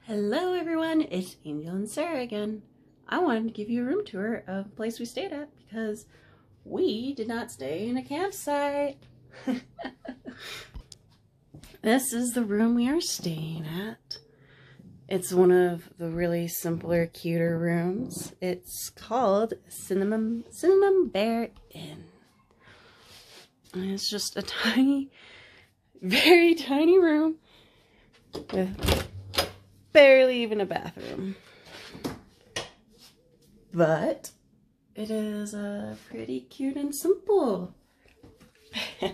Hello everyone, it's Angel and Sarah again. I wanted to give you a room tour of the place we stayed at because we did not stay in a campsite. This is the room we are staying at. It's one of the really simpler, cuter rooms. It's called Cinnamon Bear Inn. And it's just a tiny, very tiny room with barely even a bathroom. But it is pretty cute and simple. The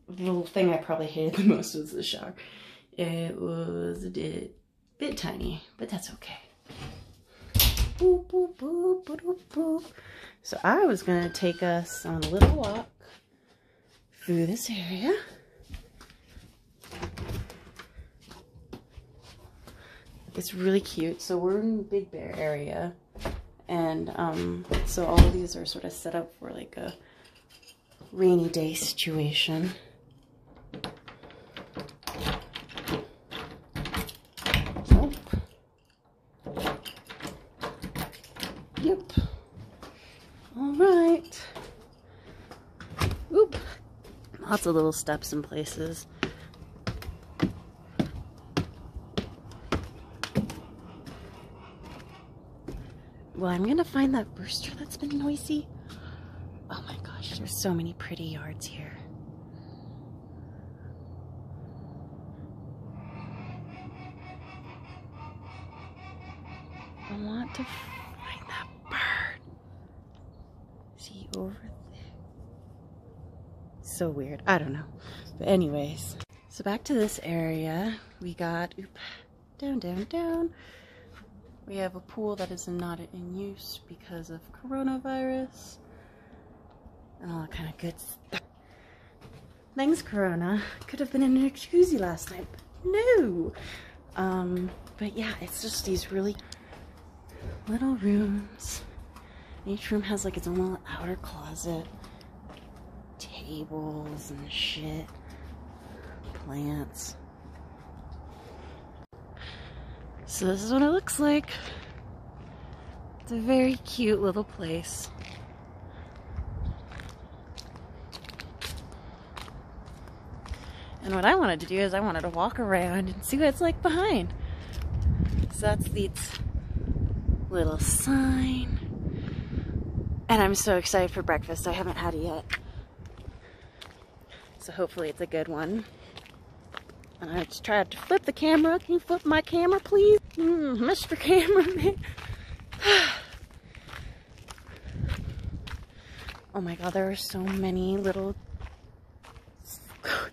little thing I probably hated the most was the shower. It was a bit tiny, but that's okay. Boop, boop, boop, boop, boop, boop. So I was gonna take us on a little walk through this area. It's really cute. So we're in the Big Bear area, and so all of these are sort of set up for like a rainy day situation. Nope. Yep. All right. Oop. Lots of little steps in places. Well, I'm gonna find that rooster that's been noisy. Oh my gosh, there's so many pretty yards here. I want to find that bird. Is he over there? So weird. I don't know. But anyways, so back to this area. We got, down, down, down. We have a pool that is not in use because of coronavirus and all that kind of good stuff. Thanks, Corona. Could have been in an jacuzzi last night, but no. But yeah, it's just these really little rooms. Each room has like its own little outer closet, tables and shit, plants. So this is what it looks like. It's a very cute little place. And what I wanted to do is I wanted to walk around and see what it's like behind. So that's the little sign. And I'm so excited for breakfast. I haven't had it yet. So hopefully it's a good one. And I just tried to flip the camera. Can you flip my camera, please? Mr. Cameraman. Oh my god, there are so many little...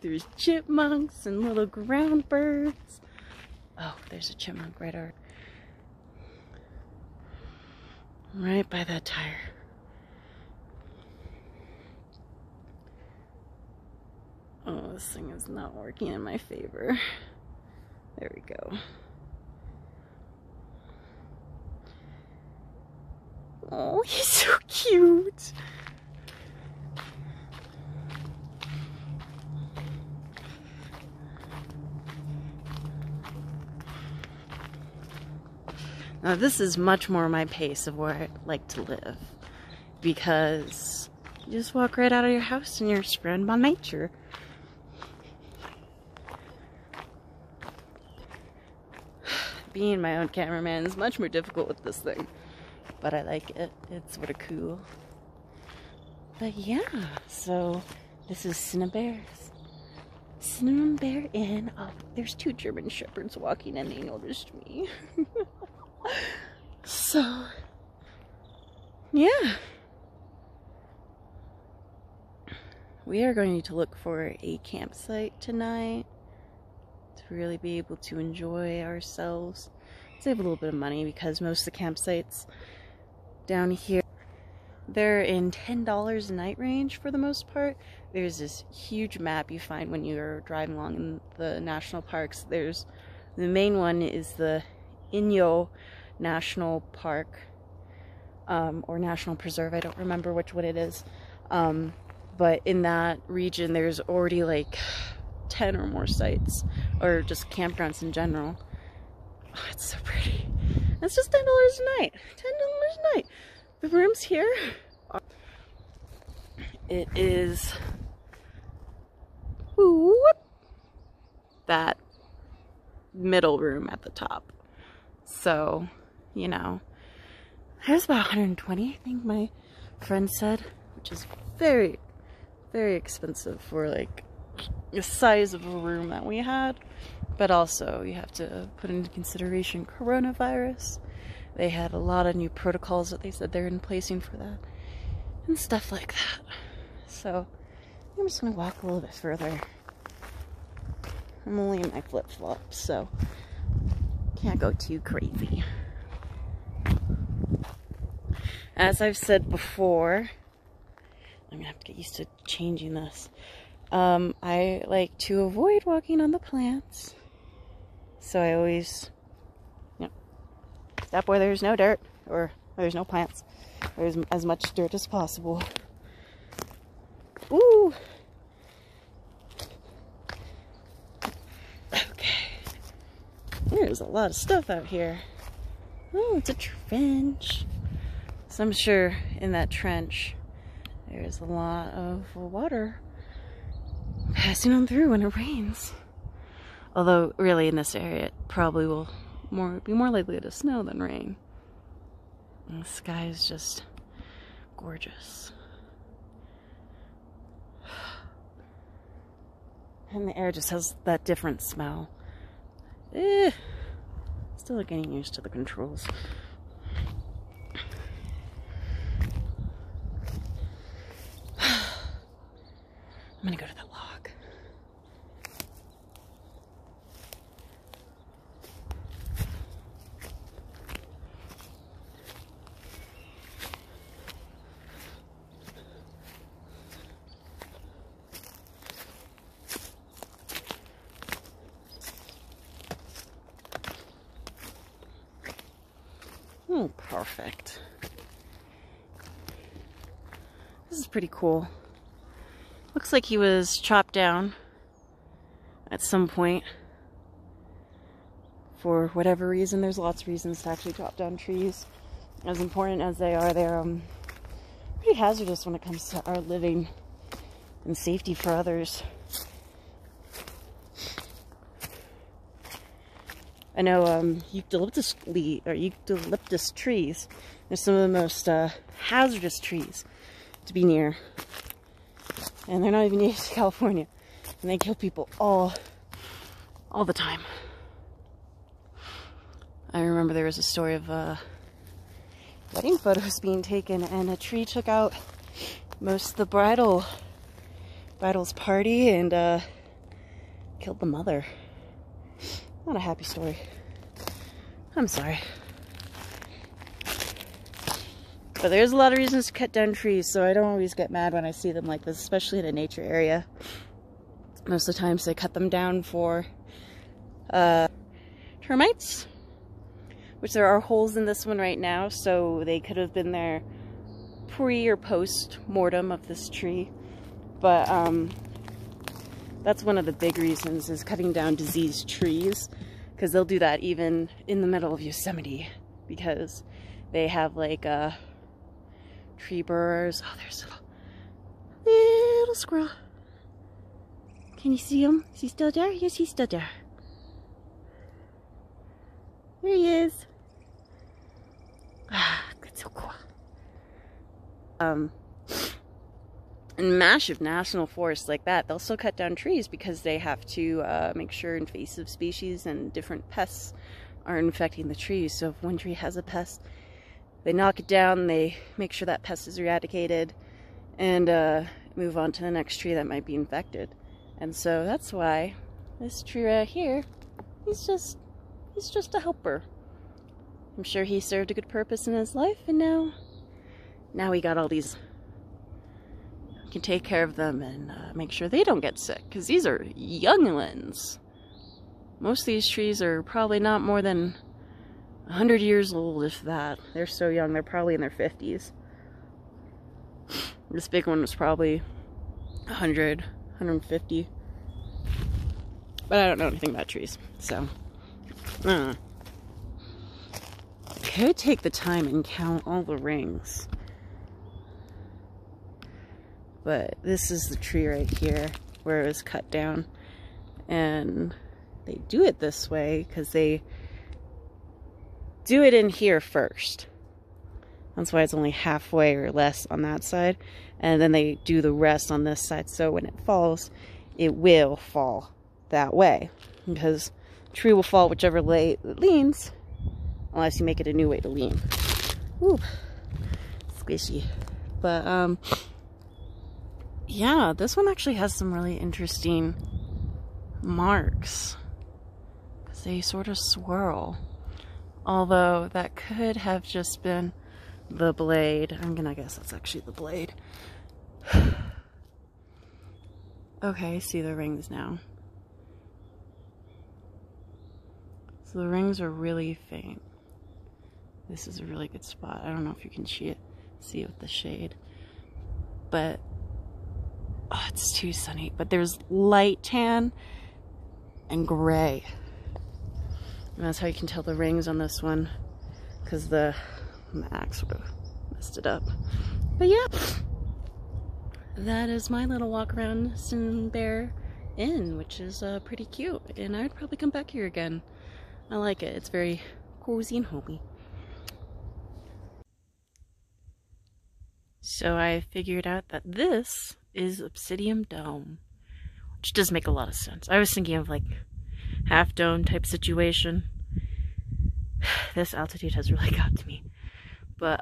There's chipmunks and little ground birds. Oh, there's a chipmunk right by that tire. Oh, this thing is not working in my favor. There we go. Oh, he's so cute. Now this is much more my pace of where I like to live, because you just walk right out of your house and you're surrounded by nature. Being my own cameraman is much more difficult with this thing, but I like it. It's sort of cool. But yeah, so this is Cinnamon Bear Inn. Oh, there's two German Shepherds walking and they noticed me. So, yeah. We are going to look for a campsite tonight to really be able to enjoy ourselves. Save a little bit of money because most of the campsites down here, they're in $10 a night range for the most part. There's this huge map you find when you're driving along in the national parks. There's the main one is the Inyo National Park, or National Preserve. I don't remember which one it is. But in that region, there's already like 10 or more sites, or just campgrounds in general. Oh, it's so pretty. It's just $10 a night. $10 a night. The rooms here, it is whoop, that middle room at the top. So, you know, it was about 120, I think my friend said, which is very, very expensive for like the size of a room that we had. But also, you have to put into consideration coronavirus. They had a lot of new protocols that they said they're in placing for that. And stuff like that. So, I'm just going to walk a little bit further. I'm only in my flip-flops, so can't go too crazy. As I've said before, I'm going to have to get used to changing this. I like to avoid walking on the plants. So I always, you know, step where there's no dirt or where there's no plants. There's as much dirt as possible. Ooh! Okay. There's a lot of stuff out here. Oh, it's a trench. So I'm sure in that trench there's a lot of water passing on through when it rains. Although, really, in this area, it probably will be more likely to snow than rain. And the sky is just gorgeous. And the air just has that different smell. Still getting used to the controls. I'm gonna go to that log. Oh, perfect. This is pretty cool. Looks like he was chopped down at some point. For whatever reason, there's lots of reasons to actually chop down trees. As important as they are, they're pretty hazardous when it comes to our living and safety for others. I know eucalyptus trees are some of the most hazardous trees to be near. And they're not even native to California. And they kill people all the time. I remember there was a story of wedding photos being taken and a tree took out most of the bridal's party and killed the mother. Not a happy story. I'm sorry. But there's a lot of reasons to cut down trees, so I don't always get mad when I see them like this, especially in a nature area. Most of the times they cut them down for termites, which there are holes in this one right now, so they could have been there pre or post-mortem of this tree. But that's one of the big reasons, is cutting down diseased trees, because they'll do that even in the middle of Yosemite, because they have like tree burrs. Oh, there's a little squirrel. Can you see him? Is he still there? Yes, he's still there. There he is. Ah, that's so cool. In massive national forests like that, they'll still cut down trees because they have to make sure invasive species and different pests aren't infecting the trees. So if one tree has a pest, they knock it down, they make sure that pest is eradicated, and move on to the next tree that might be infected. And so that's why this tree right here, he's just a helper. I'm sure he served a good purpose in his life, and now we got all these. We can take care of them and make sure they don't get sick, because these are younglings. Most of these trees are probably not more than 100 years old, if that. They're so young, they're probably in their 50s. This big one was probably 100, 150. But I don't know anything about trees, so. could take the time and count all the rings. But this is the tree right here where it was cut down. And they do it this way because they do it in here first. That's why it's only halfway or less on that side. And then they do the rest on this side. So when it falls, it will fall that way. Because the tree will fall whichever way it leans. Unless you make it a new way to lean. Ooh, squishy. But, yeah, this one actually has some really interesting marks. Because they sort of swirl. Although that could have just been the blade. I'm gonna guess that's actually the blade. Okay, see the rings now. So the rings are really faint. This is a really good spot. I don't know if you can see it with the shade. But, oh, it's too sunny. But there's light tan and gray. And that's how you can tell the rings on this one. Because the axe would have messed it up. But yeah. That is my little walk around Sin Bear Inn, which is pretty cute. And I'd probably come back here again. I like it. It's very cozy and homey. So I figured out that this is Obsidian Dome, which does make a lot of sense. I was thinking of like half dome type situation. This altitude has really got to me. But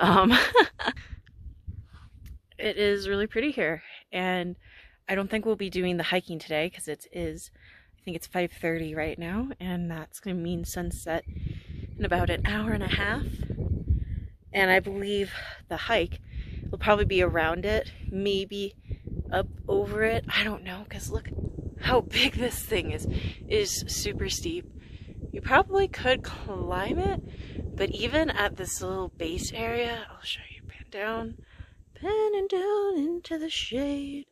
it is really pretty here, and I don't think we'll be doing the hiking today because it is, I think it's 5:30 right now, and that's going to mean sunset in about an hour and a half. And I believe the hike will probably be around it, maybe up over it. I don't know, because look how big this thing is. It is super steep. You probably could climb it, but even at this little base area, I'll show you, panning down into the shade.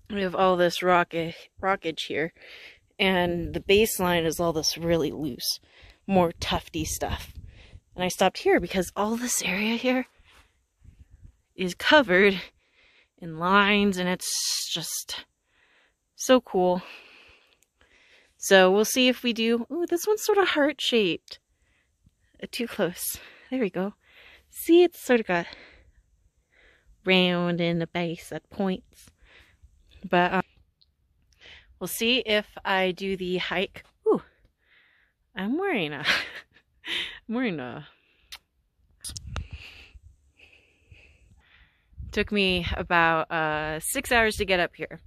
We have all this rockage here, and the baseline is all this really loose, more tufty stuff. And I stopped here because all this area here is covered in lines, and it's just so cool. So we'll see if we do. Ooh, this one's sort of heart-shaped. Too close. There we go. See, it's sort of got round in the base at points. But we'll see if I do the hike. Ooh, I'm wearing a Took me about 6 hours to get up here.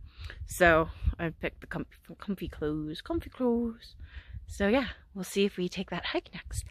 So I picked the comfy clothes. So yeah, we'll see if we take that hike next.